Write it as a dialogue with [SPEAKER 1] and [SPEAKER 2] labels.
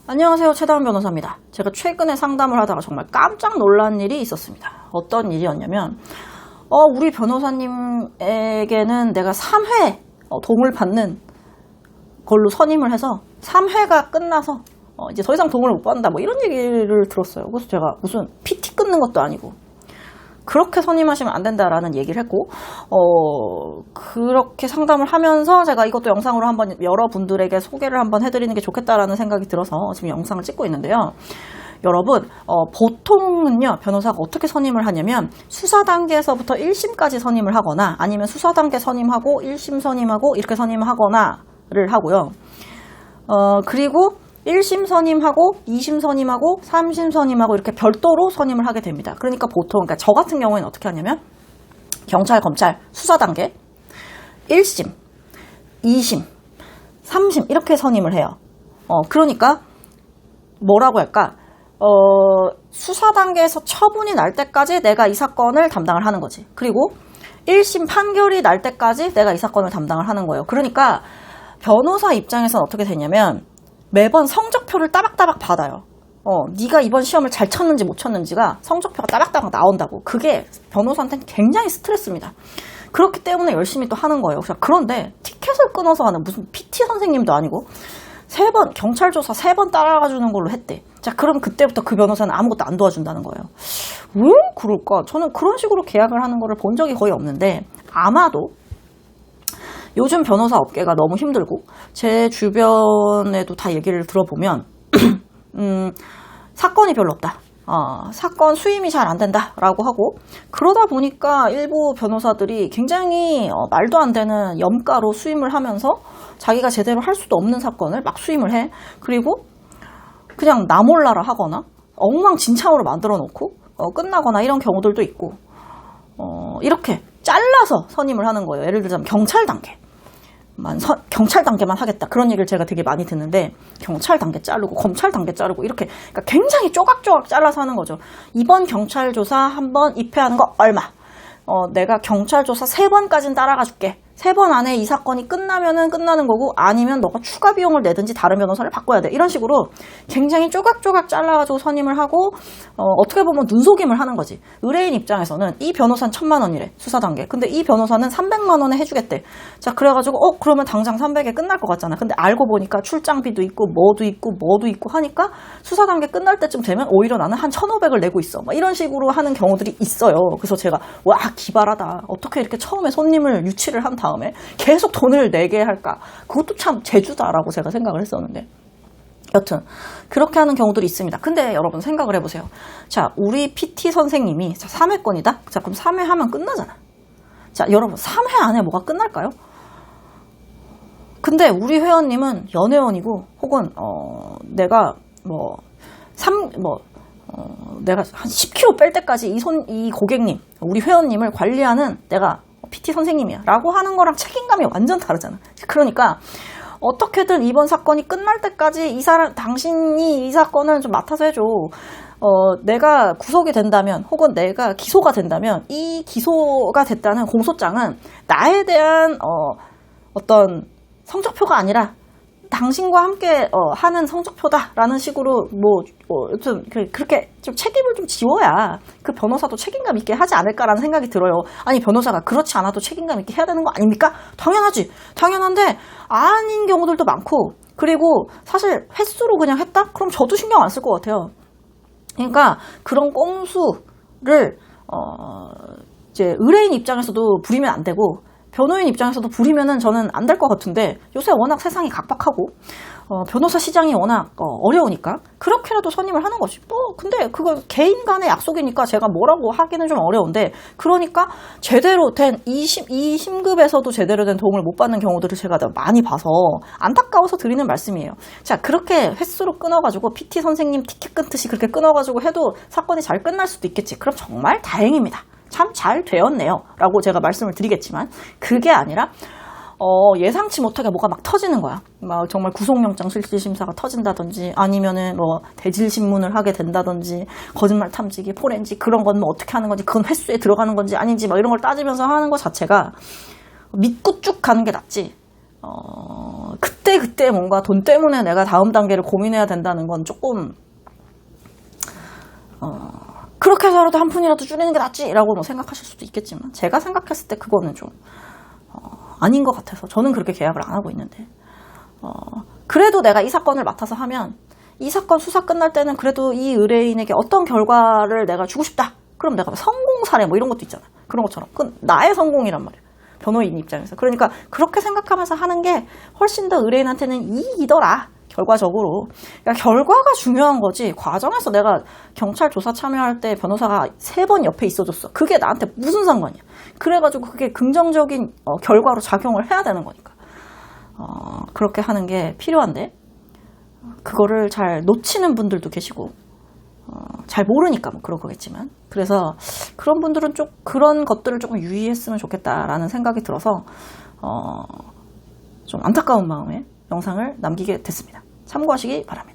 [SPEAKER 1] 안녕하세요. 최다은 변호사입니다. 제가 최근에 상담을 하다가 정말 깜짝 놀란 일이 있었습니다. 어떤 일이었냐면 우리 변호사님에게는 내가 3회 도움을 받는 걸로 선임을 해서 3회가 끝나서 이제 더 이상 도움을 못 받는다 뭐 이런 얘기를 들었어요. 그래서 제가 무슨 PT 끊는 것도 아니고 그렇게 선임하시면 안 된다라는 얘기를 했고 그렇게 상담을 하면서 제가 이것도 영상으로 한번 여러분들에게 소개를 한번 해드리는 게 좋겠다라는 생각이 들어서 지금 영상을 찍고 있는데요. 여러분 보통은요 변호사가 어떻게 선임을 하냐면 수사 단계에서부터 1심까지 선임을 하거나 아니면 수사 단계 선임하고 1심 선임하고 이렇게 선임하거나를 하고요. 그리고 1심 선임하고 2심 선임하고 3심 선임하고 이렇게 별도로 선임을 하게 됩니다. 그러니까 보통 그러니까 저 같은 경우에는 어떻게 하냐면 경찰, 검찰, 수사 단계 1심, 2심, 3심 이렇게 선임을 해요. 그러니까 뭐라고 할까? 수사 단계에서 처분이 날 때까지 내가 이 사건을 담당을 하는 거지. 그리고 1심 판결이 날 때까지 내가 이 사건을 담당을 하는 거예요. 그러니까 변호사 입장에서는 어떻게 되냐면 매번 성적표를 따박따박 받아요. 네가 이번 시험을 잘 쳤는지 못 쳤는지가 성적표가 따박따박 나온다고. 그게 변호사한테는 굉장히 스트레스입니다. 그렇기 때문에 열심히 또 하는 거예요. 그런데 티켓을 끊어서 하는 무슨 PT 선생님도 아니고 3번 경찰 조사 3번 따라가 주는 걸로 했대. 자, 그럼 그때부터 그 변호사는 아무것도 안 도와준다는 거예요. 왜 그럴까? 저는 그런 식으로 계약을 하는 거를 본 적이 거의 없는데 아마도 요즘 변호사 업계가 너무 힘들고 제 주변에도 다 얘기를 들어보면 사건이 별로 없다. 사건 수임이 잘 안 된다라고 하고 그러다 보니까 일부 변호사들이 굉장히 말도 안 되는 염가로 수임을 하면서 자기가 제대로 할 수도 없는 사건을 막 수임을 해. 그리고 그냥 나 몰라라 하거나 엉망진창으로 만들어 놓고 끝나거나 이런 경우들도 있고 이렇게 잘라서 선임을 하는 거예요. 예를 들자면 경찰 단계만 하겠다. 그런 얘기를 제가 되게 많이 듣는데 경찰 단계 자르고 검찰 단계 자르고 이렇게 그러니까 굉장히 쪼각쪼각 잘라서 하는 거죠. 이번 경찰 조사 한번 입회하는 거 얼마? 내가 경찰 조사 3번까지는 따라가 줄게. 3번 안에 이 사건이 끝나면은 끝나는 거고 아니면 너가 추가 비용을 내든지 다른 변호사를 바꿔야 돼. 이런 식으로 굉장히 쪼각쪼각 잘라가지고 선임을 하고 어떻게 보면 눈속임을 하는 거지. 의뢰인 입장에서는 이 변호사는 1,000만 원이래. 수사 단계. 근데 이 변호사는 300만 원에 해주겠대. 자, 그래가지고 그러면 당장 300에 끝날 것 같잖아. 근데 알고 보니까 출장비도 있고 뭐도 있고 하니까 수사 단계 끝날 때쯤 되면 오히려 나는 한 1,500을 내고 있어. 막 이런 식으로 하는 경우들이 있어요. 그래서 제가 와 기발하다. 어떻게 이렇게 처음에 손님을 유치를 한 다음에 계속 돈을 내게 할까? 그것도 참 재주다라고 제가 생각을 했었는데 여튼 그렇게 하는 경우들이 있습니다. 근데 여러분 생각을 해보세요. 자, 우리 PT 선생님이 3회권이다? 자, 그럼 3회 하면 끝나잖아. 자, 여러분 3회 안에 뭐가 끝날까요? 근데 우리 회원님은 연회원이고 혹은 내가 내가 한 10kg 뺄 때까지 이 고객님, 우리 회원님을 관리하는 내가 PT 선생님이야 라고 하는 거랑 책임감이 완전 다르잖아. 그러니까 어떻게든 이번 사건이 끝날 때까지 당신이 이 사건을 좀 맡아서 해줘. 내가 구속이 된다면 혹은 내가 기소가 된다면 이 기소가 됐다는 공소장은 나에 대한 어떤 성적표가 아니라 당신과 함께 하는 성적표다라는 식으로 좀 그렇게 좀 책임을 좀 지워야 그 변호사도 책임감 있게 하지 않을까라는 생각이 들어요. 아니 변호사가 그렇지 않아도 책임감 있게 해야 되는 거 아닙니까? 당연하지. 당연한데 아닌 경우들도 많고 그리고 사실 횟수로 그냥 했다? 그럼 저도 신경 안 쓸 것 같아요. 그러니까 그런 꼼수를 이제 의뢰인 입장에서도 부리면 안 되고 변호인 입장에서도 부리면은 저는 안 될 것 같은데 요새 워낙 세상이 각박하고 변호사 시장이 워낙 어려우니까 그렇게라도 선임을 하는 거지. 근데 그거 개인 간의 약속이니까 제가 뭐라고 하기는 좀 어려운데 그러니까 제대로 된 이 심급에서도 제대로 된 도움을 못 받는 경우들을 제가 많이 봐서 안타까워서 드리는 말씀이에요. 자, 그렇게 횟수로 끊어가지고 PT 선생님 티켓 끊듯이 그렇게 끊어가지고 해도 사건이 잘 끝날 수도 있겠지. 그럼 정말 다행입니다. 참 잘 되었네요 라고 제가 말씀을 드리겠지만 그게 아니라 예상치 못하게 뭐가 막 터지는 거야. 막 정말 구속영장 실질심사가 터진다든지 아니면은 대질신문을 하게 된다든지 거짓말 탐지기, 포렌식 그런 건 어떻게 하는 건지 그건 횟수에 들어가는 건지 아닌지 막 이런 걸 따지면서 하는 것 자체가 믿고 쭉 가는 게 낫지. 그때 뭔가 돈 때문에 내가 다음 단계를 고민해야 된다는 건 조금 그렇게 해서라도 한 푼이라도 줄이는 게 낫지라고 뭐 생각하실 수도 있겠지만, 제가 생각했을 때 그거는 좀 아닌 것 같아서 저는 그렇게 계약을 안 하고 있는데, 그래도 내가 이 사건을 맡아서 하면 이 사건 수사 끝날 때는 그래도 이 의뢰인에게 어떤 결과를 내가 주고 싶다. 그럼 내가 성공 사례 뭐 이런 것도 있잖아. 그런 것처럼 그건 나의 성공이란 말이야, 변호인 입장에서. 그러니까 그렇게 생각하면서 하는 게 훨씬 더 의뢰인한테는 이익이더라, 결과적으로. 그러니까 결과가 중요한 거지, 과정에서 내가 경찰 조사 참여할 때 변호사가 3번 옆에 있어줬어, 그게 나한테 무슨 상관이야. 그래가지고 그게 긍정적인 결과로 작용을 해야 되는 거니까 그렇게 하는 게 필요한데, 그거를 잘 놓치는 분들도 계시고 잘 모르니까 뭐 그런 거겠지만, 그래서 그런 분들은 좀 그런 것들을 조금 유의했으면 좋겠다라는 생각이 들어서 좀 안타까운 마음에 영상을 남기게 됐습니다. 참고하시기 바랍니다.